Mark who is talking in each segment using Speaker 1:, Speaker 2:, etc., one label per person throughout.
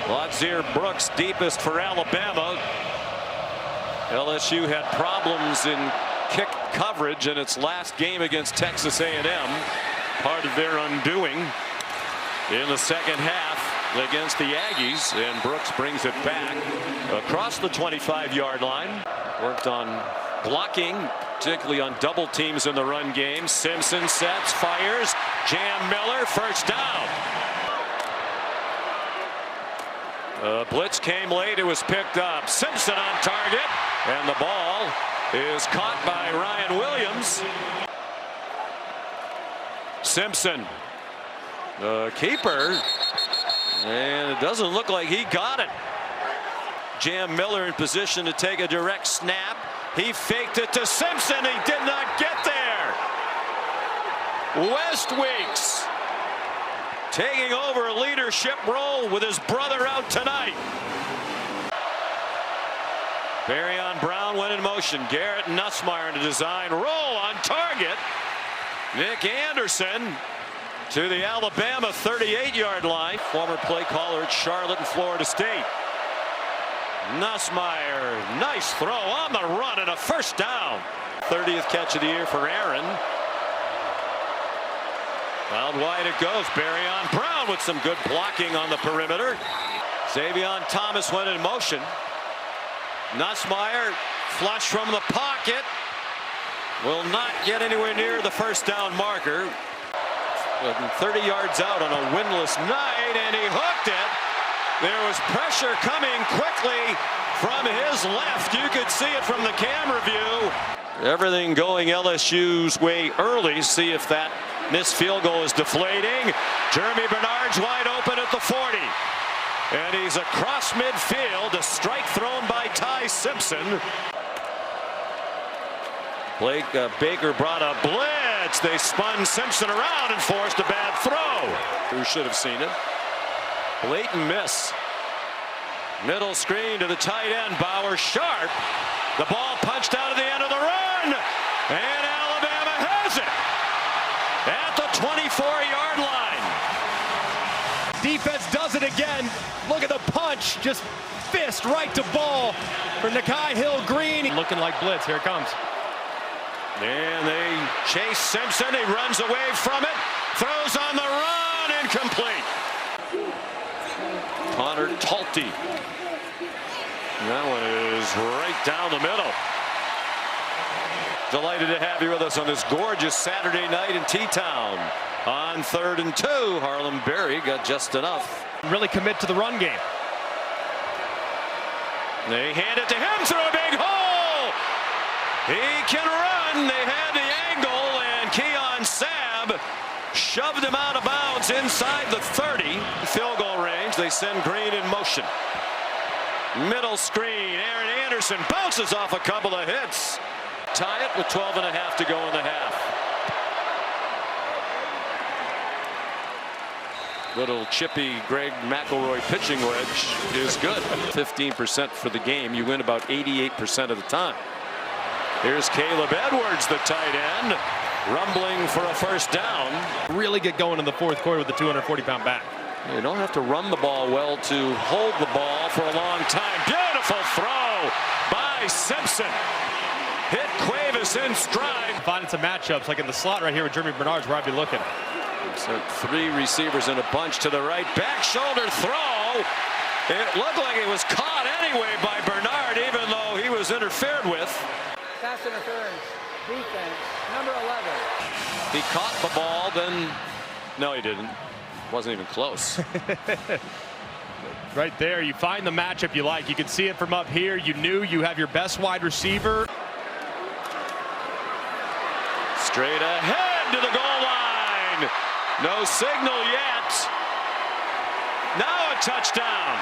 Speaker 1: Ladzier Brooks deepest for Alabama. LSU had problems in kick coverage in its last game against Texas A&M. Part of their undoing in the second half against the Aggies, and Brooks brings it back across the 25-yard line. Worked on blocking, particularly on double teams in the run game. Simpson sets, fires, Jam Miller, first down. Blitz came late, it was picked up. Simpson on target, and the ball is caught by Ryan Williams. Simpson, the keeper, and it doesn't look like he got it. Jam Miller in position to take a direct snap. He faked it to Simpson. He did not get there. West Weeks taking over a leadership role with his brother out tonight. Barryon Brown went in motion. Garrett Nussmeier in a design roll on target. Nick Anderson to the Alabama 38-yard line. Former play caller at Charlotte and Florida State. Nussmeier, nice throw on the run and a first down. 30th catch of the year for Aaron. Out wide it goes. Barryon Brown with some good blocking on the perimeter. Xavion Thomas went in motion. Nussmeier flush from the pocket. Will not get anywhere near the first down marker. 30 yards out on a winless night, and he hooked it. There was pressure coming quickly from his left. You could see it from the camera view. Everything going LSU's way early. See if that missed field goal is deflating. Jeremy Bernard's wide open at the 40. And he's across midfield. A strike thrown by Ty Simpson. Blake Baker brought a blitz. They spun Simpson around and forced a bad throw. Who should have seen it? Blatant miss. Middle screen to the tight end, Bauer sharp. The ball punched out at the end of the run. And Alabama has it at the 24-yard line.
Speaker 2: Defense does it again. Look at the punch. Just fist right to ball for Nakai Hill-Green. Looking like blitz. Here it comes.
Speaker 1: And they chase Simpson. He runs away from it. Throws on the run. Incomplete. Connor Talty. That one is right down the middle. Delighted to have you with us on this gorgeous Saturday night in T-Town. On 3rd and 2, Harlem Berry got just enough.
Speaker 2: Really commit to the run game.
Speaker 1: They hand it to him through a big hole. He can run. They had the angle, and Keon Sabb shoved him out of bounds inside the 30. Field goal range. They send Green in motion. Middle screen. Aaron Anderson bounces off a couple of hits. Tie it with 12.5 to go in the half. Little chippy Greg McElroy pitching wedge is good. 15% for the game. You win about 88% of the time. Here's Caleb Edwards, the tight end, rumbling for a first down.
Speaker 2: Really get going in the fourth quarter with the 240-pound back.
Speaker 1: You don't have to run the ball well to hold the ball for a long time. Beautiful throw by Simpson. Hit Cuevas in stride.
Speaker 2: Finding some matchups like in the slot right here with Jeremy Bernard's where I'd be looking.
Speaker 1: So 3 receivers in a bunch to the right. Back shoulder throw. It looked like it was caught anyway by Bernard, even though he was interfered with.
Speaker 3: Pass interference. Defense. Number 11.
Speaker 1: He caught the ball, then no, he didn't. Wasn't even close.
Speaker 2: Right there, you find the matchup you like. You can see it from up here. You knew you have your best wide receiver.
Speaker 1: Straight ahead to the goal line. No signal yet. Now a touchdown.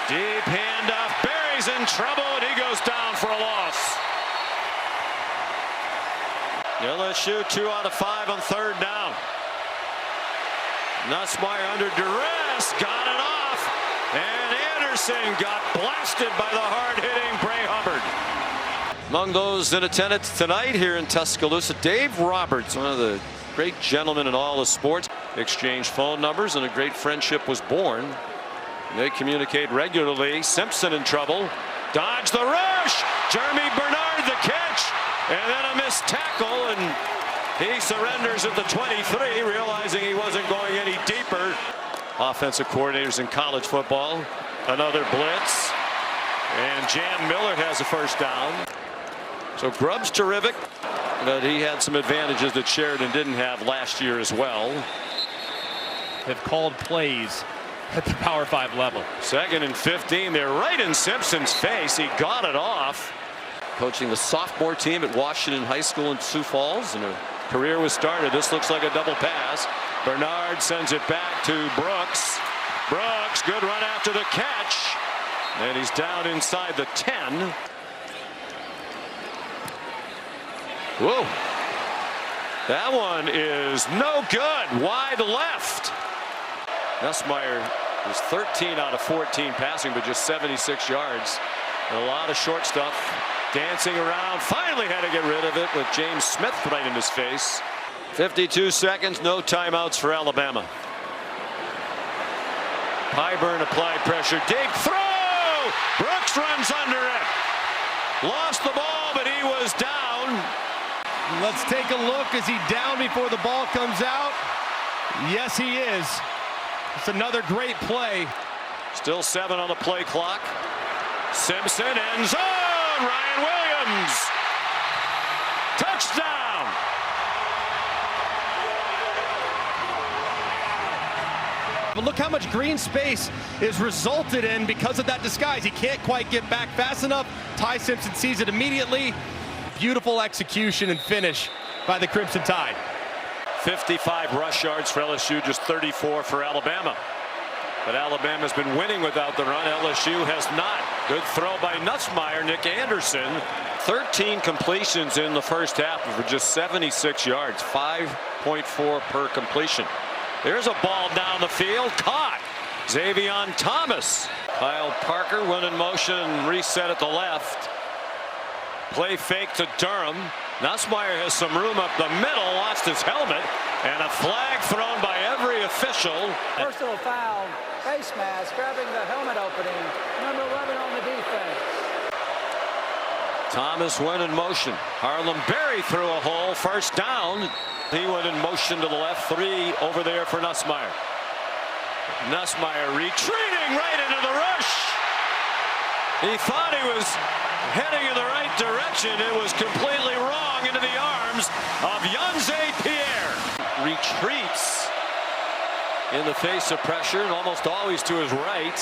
Speaker 1: Deep handoff. Barry's in trouble, and he goes down for a loss. LSU 2 out of 5 on 3rd down. Nussmeier under duress, got it off, and Anderson got blasted by the hard-hitting Bray Hubbard. Among those in attendance tonight here in Tuscaloosa, Dave Roberts, one of the great gentlemen in all of sports. Exchanged phone numbers and a great friendship was born. They communicate regularly. Simpson in trouble. Dodge the rush. Jeremy Bernard the catch. And then a missed tackle, and he surrenders at the 23, realizing he wasn't going any deeper. Offensive coordinators in college football. Another blitz. And Jan Miller has a first down. So Grubb's terrific, but he had some advantages that Sheridan didn't have last year as well.
Speaker 2: Have called plays at the Power 5 level.
Speaker 1: 2nd and 15. They're right in Simpson's face. He got it off. Coaching the sophomore team at Washington High School in Sioux Falls, and a career was started. This looks like a double pass. Bernard sends it back to Brooks. Brooks, good run after the catch. And he's down inside the 10. Whoa. That one is no good. Wide left. Nussmeier was 13 out of 14 passing, but just 76 yards. And a lot of short stuff. Dancing around. Finally had to get rid of it with James Smith right in his face. 52 seconds. No timeouts for Alabama. Pyburn applied pressure. Deep throw. Brooks runs under it. Lost the ball, but he was down.
Speaker 2: Let's take a look. Is he down before the ball comes out? Yes, he is. It's another great play.
Speaker 1: Still 7 on the play clock. Simpson end zone. Ryan Williams. Touchdown.
Speaker 2: But look how much green space is resulted in because of that disguise. He can't quite get back fast enough. Ty Simpson sees it immediately. Beautiful execution and finish by the Crimson Tide.
Speaker 1: 55 rush yards for LSU, just 34 for Alabama. But Alabama's been winning without the run. LSU has not. Good throw by Nussmeier. Nick Anderson. 13 completions in the first half for just 76 yards. 5.4 per completion. There's a ball down the field. Caught. Xavion Thomas. Kyle Parker went in motion and reset at the left. Play fake to Durham. Nussmeier has some room up the middle. Lost his helmet. And a flag thrown by every official.
Speaker 3: Personal foul, face mask, grabbing the helmet opening. Number 11 on the defense.
Speaker 1: Thomas went in motion. Harlem Berry threw a hole. First down. He went in motion to the left. 3 over there for Nussmeier. Nussmeier retreating right into the rush. He thought he was heading in the right direction. It was completely wrong into the arms of Yunze Pierre. Retreats in the face of pressure and almost always to his right.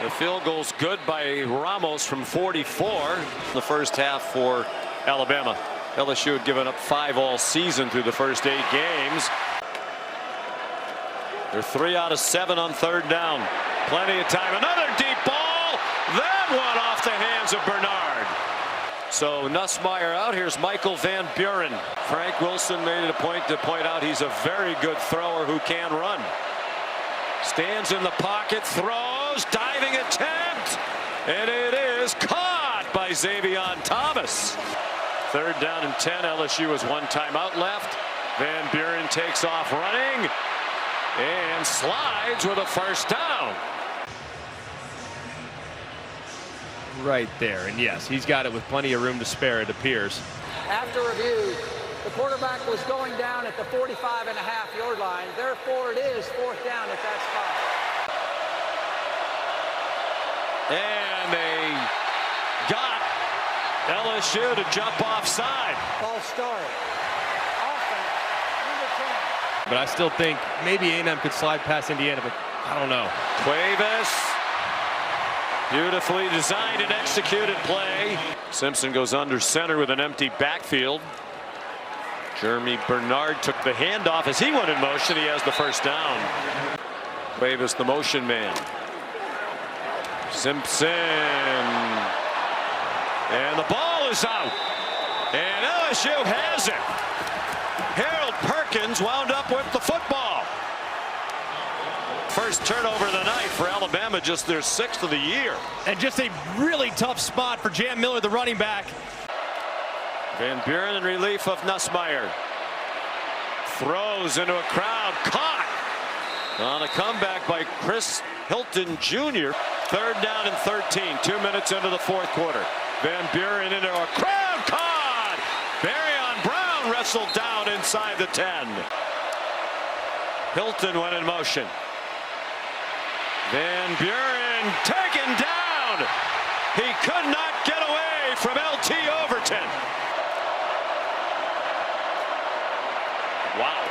Speaker 1: The field goal's good by Ramos from 44. The first half for Alabama. LSU had given up 5 all season through the first 8 games. They're 3 out of 7 on 3rd down. Plenty of time. Another deep ball. That one off the hands of Bernard. So Nussmeier out. Here's Michael Van Buren. Frank Wilson made it a point to point out he's a very good thrower who can run. Stands in the pocket, throws, diving attempt, and it is caught by Xavion Thomas. 3rd down and 10. LSU has 1 timeout left. Van Buren takes off running and slides with a first down.
Speaker 2: Right there, and yes, he's got it with plenty of room to spare, it appears.
Speaker 3: After review, the quarterback was going down at the 45.5-yard line. Therefore, it is 4th down at that spot.
Speaker 1: And they got LSU to jump offside.
Speaker 3: False start. Offense, number 10.
Speaker 2: But I still think maybe A&M could slide past Indiana, but I don't know.
Speaker 1: Cuevas. Beautifully designed and executed play. Simpson goes under center with an empty backfield. Jeremy Bernard took the handoff as he went in motion. He has the first down. Cuevas, the motion man. Simpson. And the ball is out. And LSU has it. Harold Perkins wound up with the football. first turnover of the night for Alabama, just their 6th of the year.
Speaker 2: And just a really tough spot for Jam Miller, the running back.
Speaker 1: Van Buren in relief of Nussmeier. Throws into a crowd, caught on a comeback by Chris Hilton Jr. 3rd down and 13, 2 minutes into the 4th quarter. Van Buren into a crowd, caught. Barrion Brown wrestled down inside the 10. Hilton went in motion. Van Buren taken down. He could not get away from LT Overton. Wow.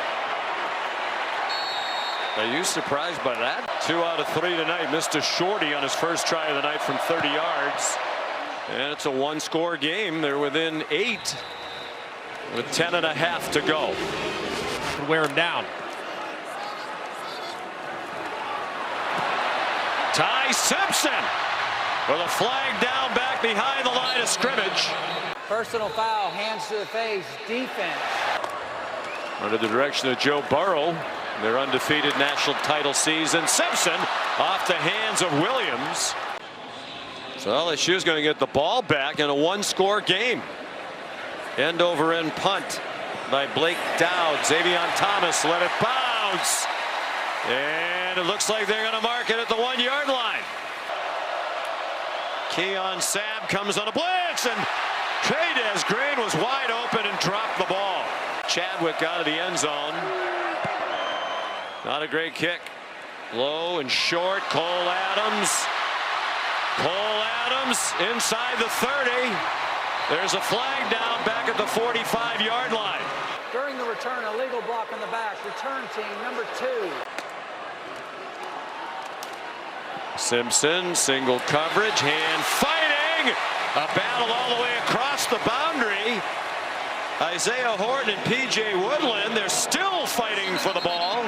Speaker 1: Are you surprised by that? 2 out of 3 tonight. Missed a shorty on his first try of the night from 30 yards. And it's a 1-score game. They're within 8 with 10.5 to go.
Speaker 2: Could wear him down.
Speaker 1: Ty Simpson with a flag down back behind the line of scrimmage.
Speaker 3: Personal foul, hands to the face, defense.
Speaker 1: Under the direction of Joe Burrow, their undefeated national title season. Simpson off the hands of Williams. So LSU is going to get the ball back in a 1-score game. End over end punt by Blake Dowd. Xavion Thomas let it bounce. And it looks like they're going to mark it at the 1-yard line. Keon Sabb comes on a blitz, and Trades Green was wide open and dropped the ball. Chadwick out of the end zone. Not a great kick. Low and short. Cole Adams. Cole Adams inside the 30. There's a flag down back at the 45-yard line.
Speaker 3: During the return, a legal block in the back. Return team number 2.
Speaker 1: Simpson, single coverage, hand fighting. A battle all the way across the boundary. Isaiah Horton and P.J. Woodland, they're still fighting for the ball.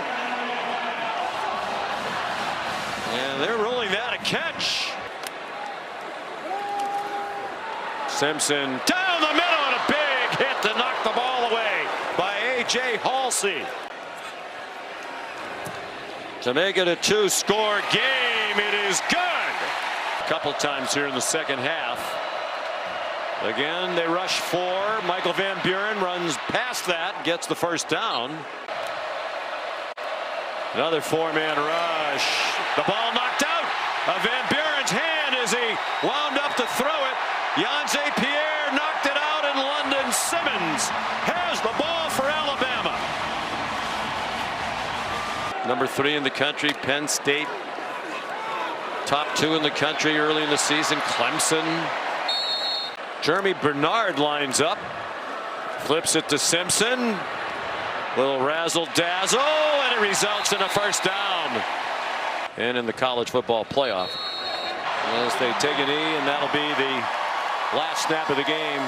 Speaker 1: And they're ruling that a catch. Simpson down the middle and a big hit to knock the ball away by A.J. Halsey. To make it a 2-score game, it is good. A couple times here in the second half. Again, they rush 4. Michael Van Buren runs past that, gets the first down. Another 4-man rush. The ball knocked out of Van Buren's hand as he wound up to throw it. Yonze Pierre knocked it out, and London Simmons has the ball for Alabama. Number 3 in the country, Penn State. Top 2 in the country early in the season, Clemson. Jeremy Bernard lines up, flips it to Simpson. Little razzle-dazzle, and it results in a first down. And in the college football playoff, as they take a knee, and that'll be the last snap of the game.